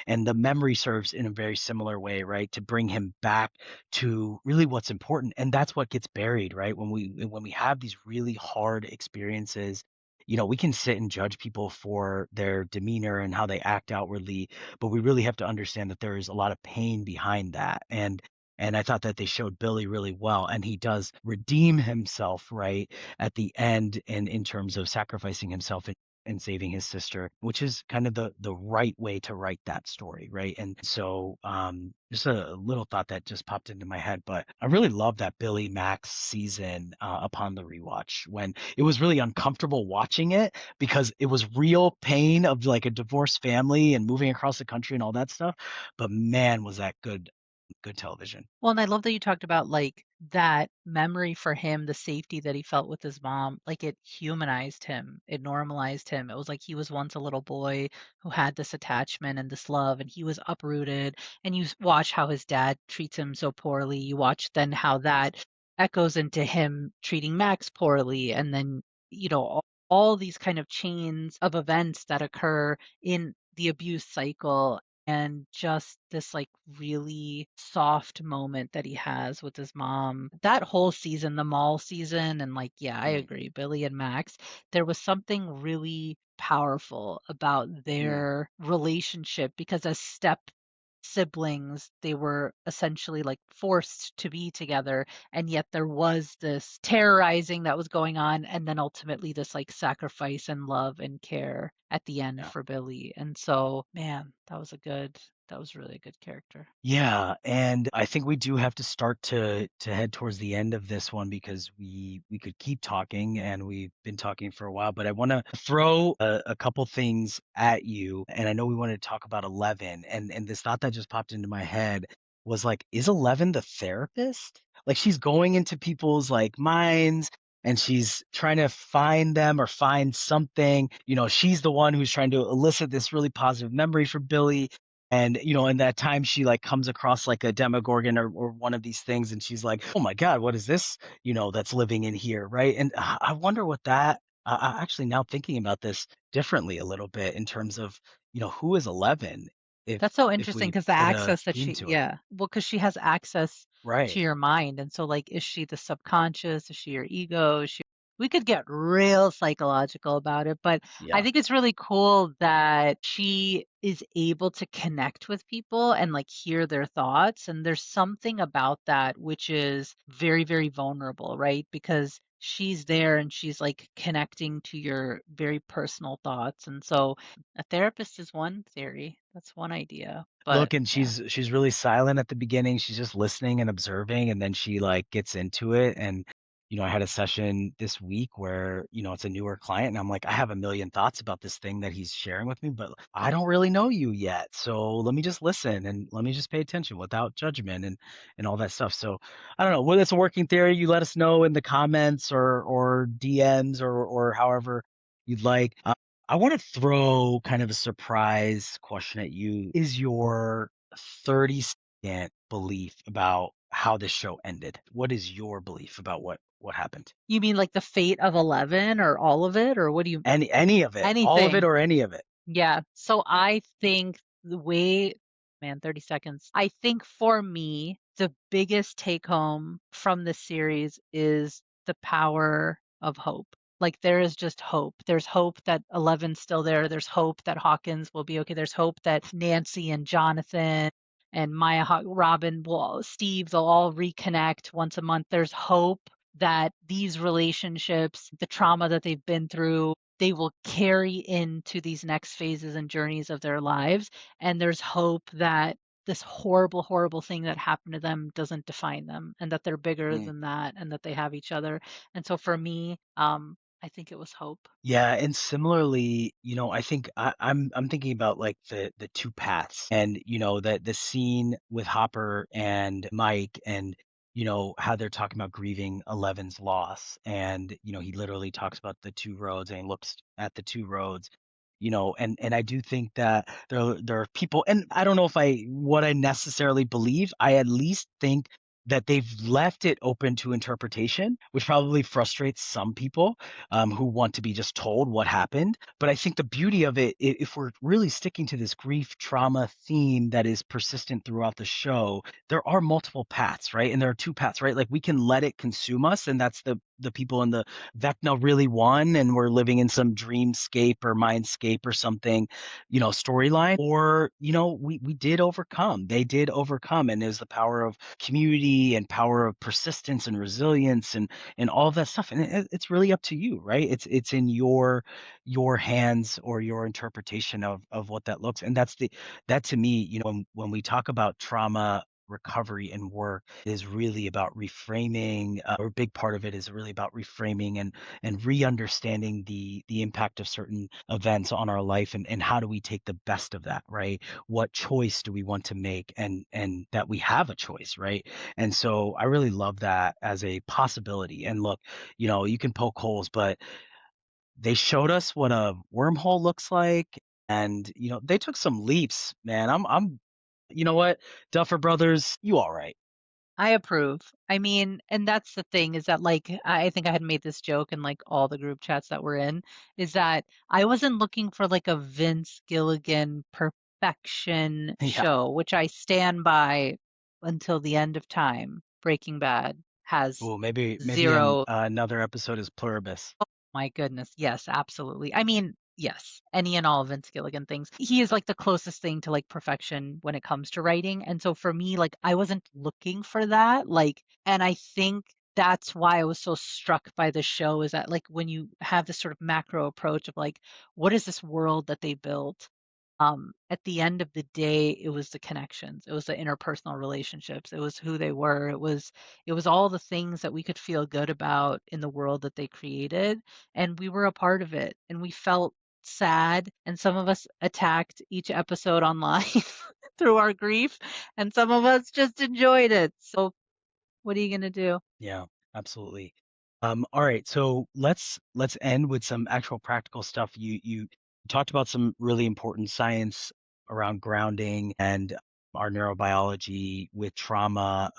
the memory serves in a very similar way, right? To bring him back to really what's important. And that's what gets buried, right? When we have these really hard experiences, we can sit and judge people for their demeanor and how they act outwardly, but we really have to understand that there is a lot of pain behind that. And I thought that they showed Billy really well, and he does redeem himself right at the end, and in terms of sacrificing himself and saving his sister, which is kind of the right way to write that story, right? And so just a little thought that just popped into my head, but I really love that Billy Max season upon the rewatch, when it was really uncomfortable watching it because it was real pain of like a divorced family and moving across the country and all that stuff. But man, was that good television. Well, and I love that you talked about like that memory for him, the safety that he felt with his mom, like it humanized him, it normalized him. It was like he was once a little boy who had this attachment and this love, and he was uprooted. And you watch how his dad treats him so poorly. You watch then how that echoes into him treating Max poorly, and then, all these kind of chains of events that occur in the abuse cycle, and just this like really soft moment that he has with his mom. That whole season, the mall season, and like, yeah, I Mm, agree, Billy and Max, there was something really powerful about mm, their relationship because as step siblings, they were essentially like forced to be together, and yet there was this terrorizing that was going on, and then ultimately this like sacrifice and love and care at the end yeah. for Billy. And so, man, that was really a good character. Yeah, and I think we do have to start to head towards the end of this one because we could keep talking and we've been talking for a while, but I want to throw a couple things at you. And I know we wanted to talk about 11, and this thought that just popped into my head was like, is 11 the therapist? Like she's going into people's like minds and she's trying to find them or find something. She's the one who's trying to elicit this really positive memory for Billy. And in that time she like comes across like a demogorgon or one of these things, and she's like, oh my god, what is this that's living in here, right? And I wonder what that actually, now thinking about this differently a little bit in terms of who is 11. That's so if interesting we because the put a access that theme she to it. yeah. Well, because she has access to Right. your mind, and so, like, is she the subconscious? Is she your ego? Is she we could get real psychological about it, but I Yeah. think it's really cool that she is able to connect with people and, like, hear their thoughts, and there's something about that which is very, very vulnerable, right? Because she's there and she's, like, connecting to your very personal thoughts, and so a therapist is one theory. That's one idea. But Look, and yeah. she's really silent at the beginning. She's just listening and observing, and then she like gets into it. And I had a session this week where it's a newer client, and I'm like, I have a million thoughts about this thing that he's sharing with me, but I don't really know you yet. So let me just listen and let me just pay attention without judgment and all that stuff. So I don't know whether it's a working theory. You let us know in the comments or DMs or however you'd like. I want to throw kind of a surprise question at you. Is your 30-second belief about how this show ended? What is your belief about what happened? You mean like the fate of 11 or all of it, or what do you Any of it, all of it, anything? or any of it? Yeah. So I think the way, man, 30 seconds. I think for me, the biggest take home from this series is the power of hope. Like there is just hope. There's hope that Eleven's still there. There's hope that Hawkins will be okay. There's hope that Nancy and Jonathan and Robin will, Steve, they'll all reconnect once a month. There's hope that these relationships, the trauma that they've been through, they will carry into these next phases and journeys of their lives. And there's hope that this horrible, horrible thing that happened to them doesn't define them and that they're bigger Mm. than that and that they have each other. And so for me, I think it was hope. Yeah, and similarly, I think I'm thinking about like the two paths, and that the scene with Hopper and Mike, and how they're talking about grieving Eleven's loss, and he literally talks about the two roads and he looks at the two roads, and I do think that there are people, and I don't know if what I necessarily believe. I at least think that they've left it open to interpretation, which probably frustrates some people who want to be just told what happened. But I think the beauty of it, if we're really sticking to this grief trauma theme that is persistent throughout the show, there are multiple paths, right? And there are two paths, right? Like we can let it consume us, and that's the people in the Vecna really won, and we're living in some dreamscape or mindscape or something, storyline. Or, we did overcome. They did overcome, and there's the power of community and power of persistence and resilience and all of that stuff. And it's really up to you, right? It's in your hands or your interpretation of what that looks. And that to me, when we talk about trauma recovery and work, is really about reframing, or a big part of it is really about reframing and re-understanding the impact of certain events on our life, and how do we take the best of that, right? What choice do we want to make, and that we have a choice, right? And so I really love that as a possibility. And look, you can poke holes, but they showed us what a wormhole looks like, and they took some leaps, man. I'm you know what, Duffer Brothers, you all right. I approve. I mean, and that's the thing is that like I think I had made this joke in like all the group chats that we're in, is that I wasn't looking for like a Vince Gilligan perfection Yeah. show, which I stand by until the end of time. Breaking Bad has Well, maybe zero. another episode is Pluribus. My goodness. Yes, absolutely. I mean, yes, any and all Vince Gilligan things. He is like the closest thing to like perfection when it comes to writing. And so for me, like I wasn't looking for that. Like, and I think that's why I was so struck by the show is that like when you have this sort of macro approach of like, what is this world that they built? At the end of the day, it was the connections. It was the interpersonal relationships. It was who they were. It was all the things that we could feel good about in the world that they created, and we were a part of it. And we felt sad, and some of us attacked each episode online through our grief, and some of us just enjoyed it. So, what are you gonna do? Yeah, absolutely. All right, so let's end with some actual practical stuff. You talked about some really important science around grounding and our neurobiology with trauma.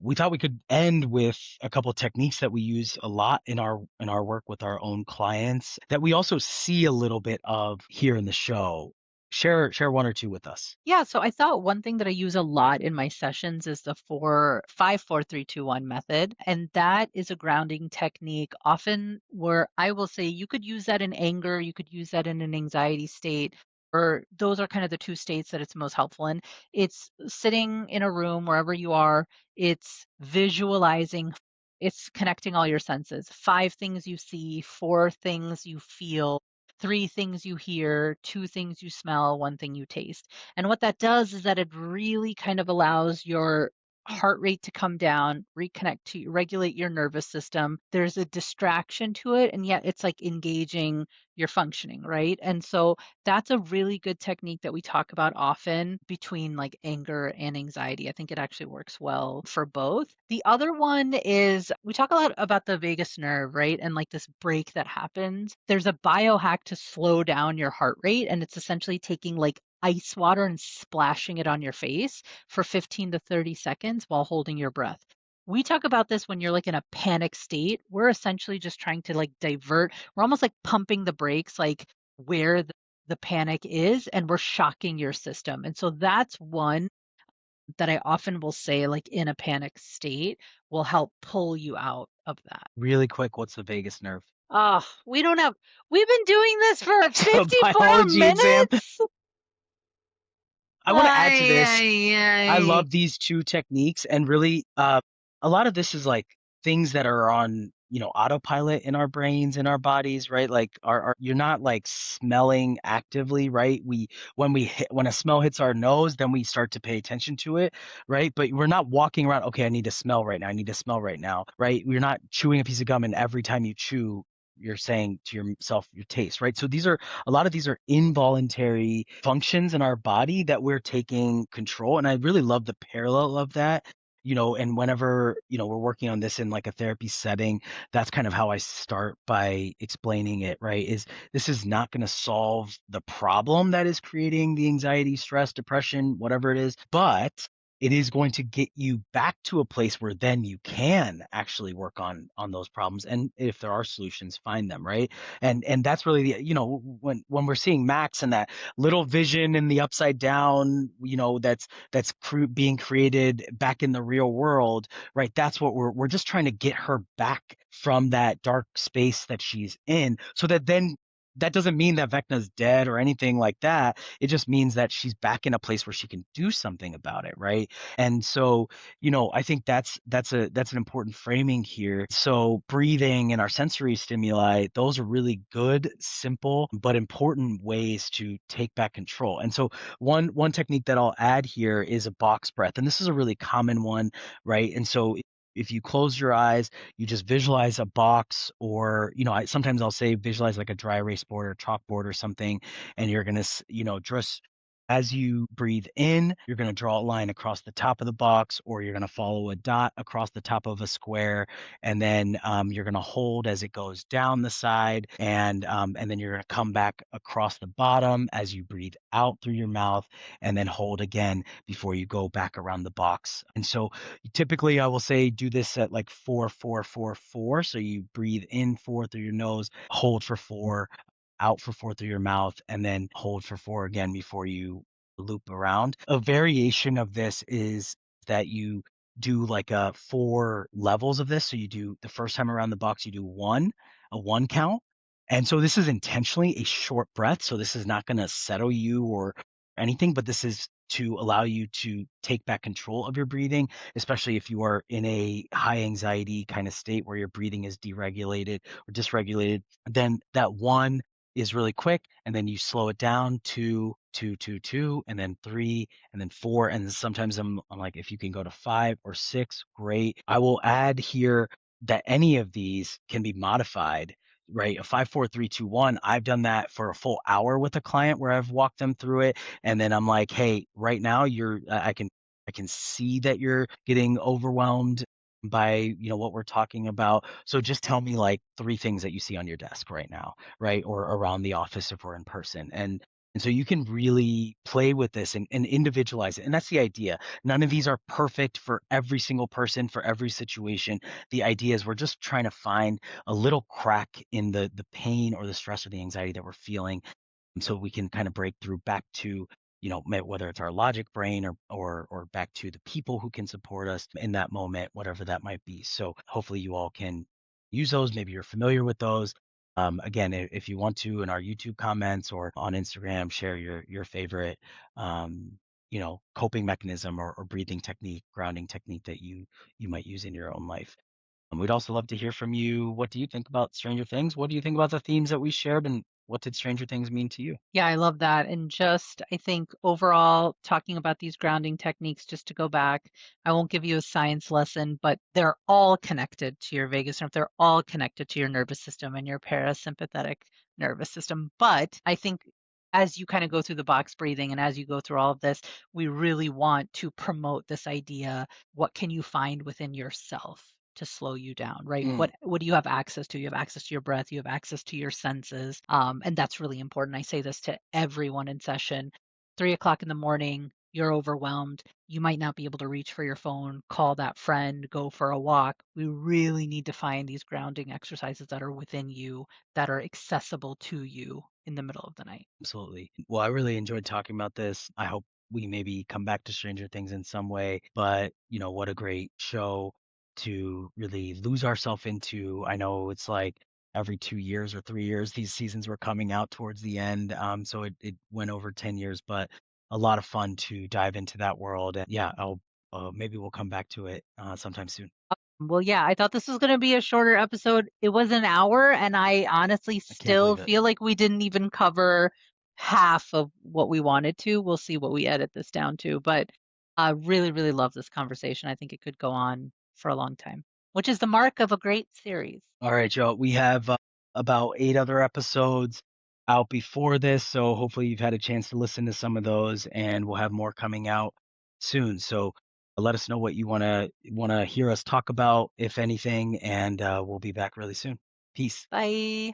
We thought we could end with a couple techniques that we use a lot in our work with our own clients that we also see a little bit of here in the show. Share one or two with us. Yeah, so I thought one thing that I use a lot in my sessions is the 4 5 4 3 2 1 method. And that is a grounding technique, often where I will say you could use that in anger, you could use that in an anxiety state, or those are kind of the two states that it's most helpful in. It's sitting in a room wherever you are, it's visualizing, it's connecting all your senses. 5 things you see, 4 things you feel, 3 things you hear, 2 things you smell, 1 thing you taste. And what that does is that it really kind of allows your heart rate to come down, reconnect to regulate your nervous system. There's a distraction to it, and yet it's like engaging your functioning, right? And so that's a really good technique that we talk about often between like anger and anxiety. I think it actually works well for both. The other one is we talk a lot about the vagus nerve, right? And like this break that happens. There's a biohack to slow down your heart rate, and it's essentially taking like ice water and splashing it on your face for 15 to 30 seconds while holding your breath. We talk about this when you're like in a panic state. We're essentially just trying to like divert. We're almost like pumping the brakes, like where the panic is, and we're shocking your system. And so that's one that I often will say, like in a panic state, will help pull you out of that. Really quick, what's the vagus nerve? Oh, we've been doing this for To a 54 biology exam. minutes. I want to add to Ay, this. ay, I ay. love these two techniques, and really, a lot of this is like things that are on, autopilot in our brains, in our bodies, right? Like, you're not like smelling actively, right? When a smell hits our nose, then we start to pay attention to it, right? But we're not walking around, okay, I need to smell right now. I need to smell right now, right? We're not chewing a piece of gum, and every time you chew, you're saying to yourself your taste, right? So a lot of these are involuntary functions in our body that we're taking control. And I really love the parallel of that. And whenever, we're working on this in like a therapy setting, that's kind of how I start by explaining it, right? Is this is not going to solve the problem that is creating the anxiety, stress, depression, whatever it is, but it is going to get you back to a place where then you can actually work on those problems, and if there are solutions, find them, right? And that's really when we're seeing Max and that little vision in the upside down, that's being created back in the real world, right? That's what we're just trying to get her back from that dark space that she's in, so that then that doesn't mean that Vecna's dead or anything like that. It just means that she's back in a place where she can do something about it, right? And so, I think that's an important framing here. So breathing and our sensory stimuli, those are really good, simple, but important ways to take back control. And so one technique that I'll add here is a box breath. And this is a really common one, right? And so if you close your eyes, you just visualize a box, or sometimes I'll say visualize like a dry erase board or chalkboard or something, and you're gonna just as you breathe in, you're going to draw a line across the top of the box, or you're going to follow a dot across the top of a square, and then you're going to hold as it goes down the side, and then you're going to come back across the bottom as you breathe out through your mouth, and then hold again before you go back around the box. And so typically I will say do this at like 4 4 4 4. So you breathe in 4 through your nose, hold for 4, out for 4 through your mouth, and then hold for 4 again before you loop around. A variation of this is that you do like 4 levels of this. So you do the first time around the box, you do a 1 count. And so this is intentionally a short breath. So this is not going to settle you or anything, but this is to allow you to take back control of your breathing, especially if you are in a high anxiety kind of state where your breathing is deregulated or dysregulated. Then that 1 is really quick, and then you slow it down to 2, 2, 2, and then 3, and then 4, and sometimes I'm like, if you can go to 5 or 6, great. I will add here that any of these can be modified, right? A 5, 4, 3, 2, 1. I've done that for a full hour with a client where I've walked them through it, and then I'm like, hey, right now I can see that you're getting overwhelmed by what we're talking about. So just tell me like 3 things that you see on your desk right now, right? Or around the office if we're in person. And so you can really play with this and individualize it. And that's the idea. None of these are perfect for every single person, for every situation. The idea is we're just trying to find a little crack in the pain or the stress or the anxiety that we're feeling, so we can kind of break through back to, whether it's our logic brain or back to the people who can support us in that moment, whatever that might be. So hopefully you all can use those. Maybe you're familiar with those. Again, if you want to, in our YouTube comments or on Instagram, share your favorite, coping mechanism or breathing technique, grounding technique that you might use in your own life. We'd also love to hear from you. What do you think about Stranger Things? What do you think about the themes that we shared, and what did Stranger Things mean to you? Yeah, I love that. And just, I think overall, talking about these grounding techniques, just to go back, I won't give you a science lesson, but they're all connected to your vagus nerve. They're all connected to your nervous system and your parasympathetic nervous system. But I think as you kind of go through the box breathing and as you go through all of this, we really want to promote this idea, what can you find within yourself to slow you down, right? Mm, What do you have access to? You have access to your breath, you have access to your senses. And that's really important. I say this to everyone in session. 3 o'clock in the morning, you're overwhelmed. You might not be able to reach for your phone, call that friend, go for a walk. We really need to find these grounding exercises that are within you, that are accessible to you in the middle of the night. absolutely. Well, I really enjoyed talking about this. I hope we maybe come back to Stranger Things in some way, but what a great show to really lose ourselves into. I know it's like every 2 years or 3 years, these seasons were coming out towards the end. So it went over 10 years, but a lot of fun to dive into that world. And yeah, maybe we'll come back to it sometime soon. Well, yeah, I thought this was going to be a shorter episode. It was an hour, and I honestly I can't still believe it. feel like we didn't even cover half of what we wanted to. We'll see what we edit this down to, but I really, really love this conversation. I think it could go on for a long time, which is the mark of a great series. All right, Joe. We have about 8 other episodes out before this, so hopefully you've had a chance to listen to some of those, and we'll have more coming out soon. So let us know what you wanna hear us talk about, if anything, and we'll be back really soon. Peace. Bye.